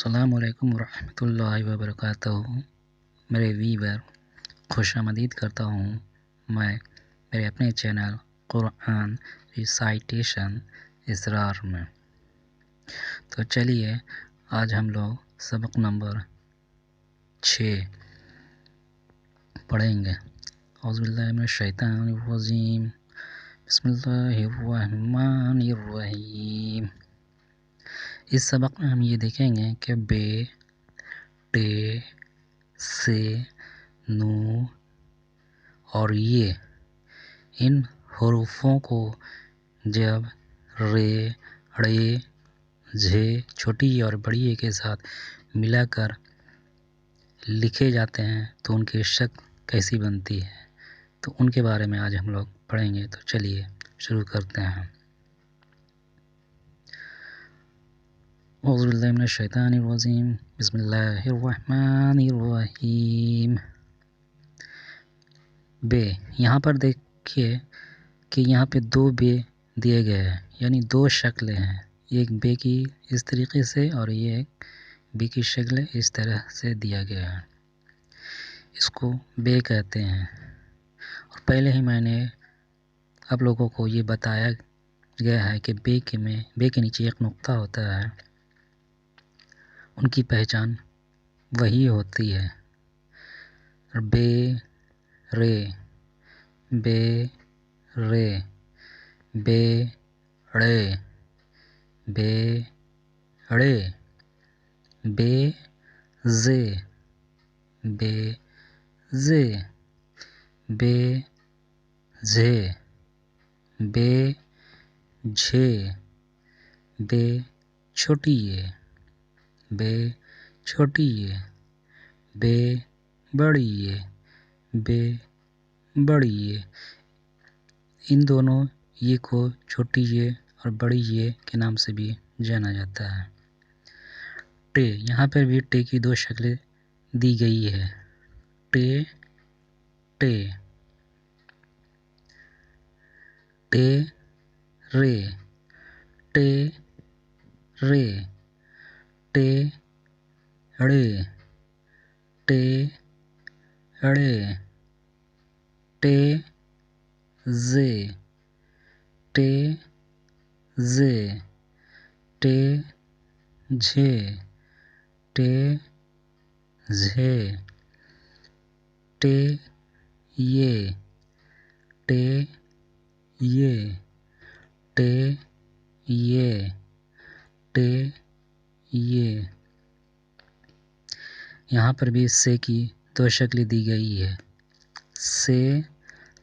السلام علیکم ورحمۃ اللہ وبرکاتہ۔ میرے ویور خوش آمدید کرتا ہوں میں میرے اپنے چینل قرآن ریسائٹیشن اسرار میں۔ تو چلیے آج ہم لوگ سبق نمبر 6 پڑھیں گے۔ اعوذ باللہ من الشیطان الرجیم، بسم اللہ الرحمن الرحیم۔ اس سبق میں ہم یہ دیکھیں گے کہ بے، ٹے، سے، نو اور یہ ان حروفوں کو جب رے، ڑے، جھے چھوٹی اور بڑی اے کے ساتھ ملا کر لکھے جاتے ہیں تو ان کی شکل کیسی بنتی ہے، تو ان کے بارے میں آج ہم لوگ پڑھیں گے۔ تو چلیے شروع کرتے ہیں۔ اعوذ باللہ من الشیطان الرجیم، بسم اللہ الرحمن الرحیم۔ بے، یہاں پر دیکھیے کہ یہاں پہ 2 بے دیے گئے ہیں، یعنی 2 شکلیں ہیں، ایک بے کی اس طریقے سے اور یہ بے کی شکل اس طرح سے دیا گیا ہے، اس کو بے کہتے ہیں۔ اور پہلے ہی میں نے آپ لوگوں کو یہ بتایا گیا ہے کہ بے کے نیچے ایک نقطہ ہوتا ہے، ان کی پہچان وہی ہوتی ہے۔ بے، رے، بے، رے، بے، ڑے، بے، ڑے، بے، زے، بے، زے، بے، جھے، بے، جھے، بے چھوٹی اے، بے چھوٹی اے، بے بڑی اے، بے بڑی اے۔ ان دونوں یہ کو چھوٹی اے اور بڑی اے کے نام سے بھی جانا جاتا ہے۔ ٹے، یہاں پر بھی ٹے کی 2 شکلیں دی گئی ہے، ٹے، ٹے، ٹے، رے، ٹے، رے، ٹے، ڑے، ٹے، ڑے، ٹے، زے، ٹے، زے، ٹے، جھے، ٹے، جھے، ٹے، یہ، ٹے، یہ، ٹے، یہ، ٹے، یہ۔ یہاں پر بھی سے کی 2 شکلیں دی گئی ہے، سے،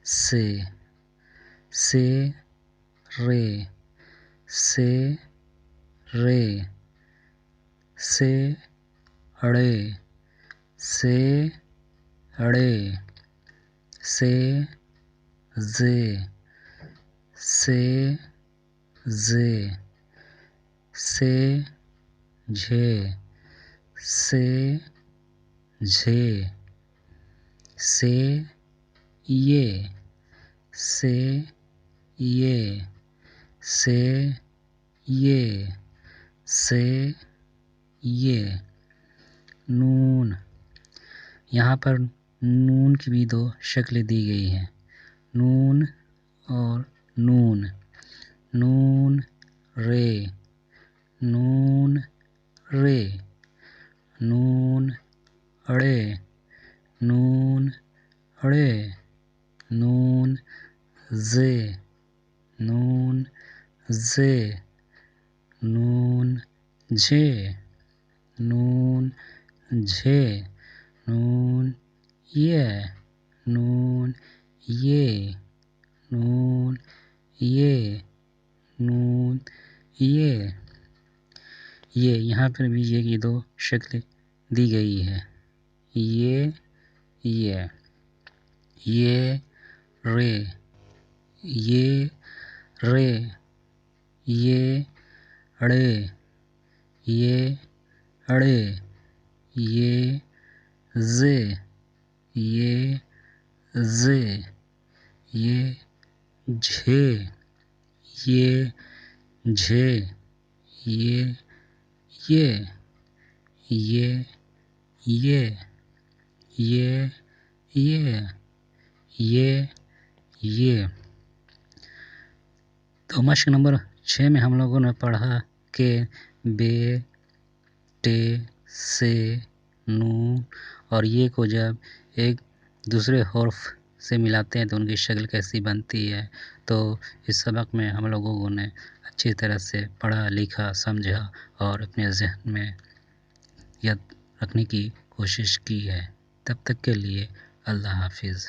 سے، سے، رے، سے، رے، سے، ڑے، سے، ڑے، سے، زے، سے، زے، سے، جھے، سے، جھے، سے، یہ، سے، یہ، سے، یہ، سے، یہ۔ نون، یہاں پر نون کی بھی 2 شکلیں دی گئی ہیں، نون اور نون، نون، رے، نون، رے، نون، ڑے، نون، ڑے، نون، زے، نون، زے، نون، جھے، نون، جھے، نون، یہ، نون، یہ، نون، یہ، نون، یہ۔ یہاں پر بھی یہ کی 2 شکلیں دی گئی ہے، یہ، رے، یہ، رے، یہ، ڑے، یہ، ڑے، یہ، زے، یہ، زے، یہ، جھے، یہ، جھے، یہ، یہ یہ یہ تو مشق نمبر 6 میں ہم لوگوں نے پڑھا کہ بے، ٹے، سے، نون اور یہ کو جب ایک دوسرے حرف سے ملاتے ہیں تو ان کی شکل کیسی بنتی ہے. تو اس سبق میں ہم لوگوں نے اچھی طرح سے پڑھا، لکھا، سمجھا اور اپنے ذہن میں یاد رکھنے کی کوشش کی ہے. تب تک کے لیے اللہ حافظ.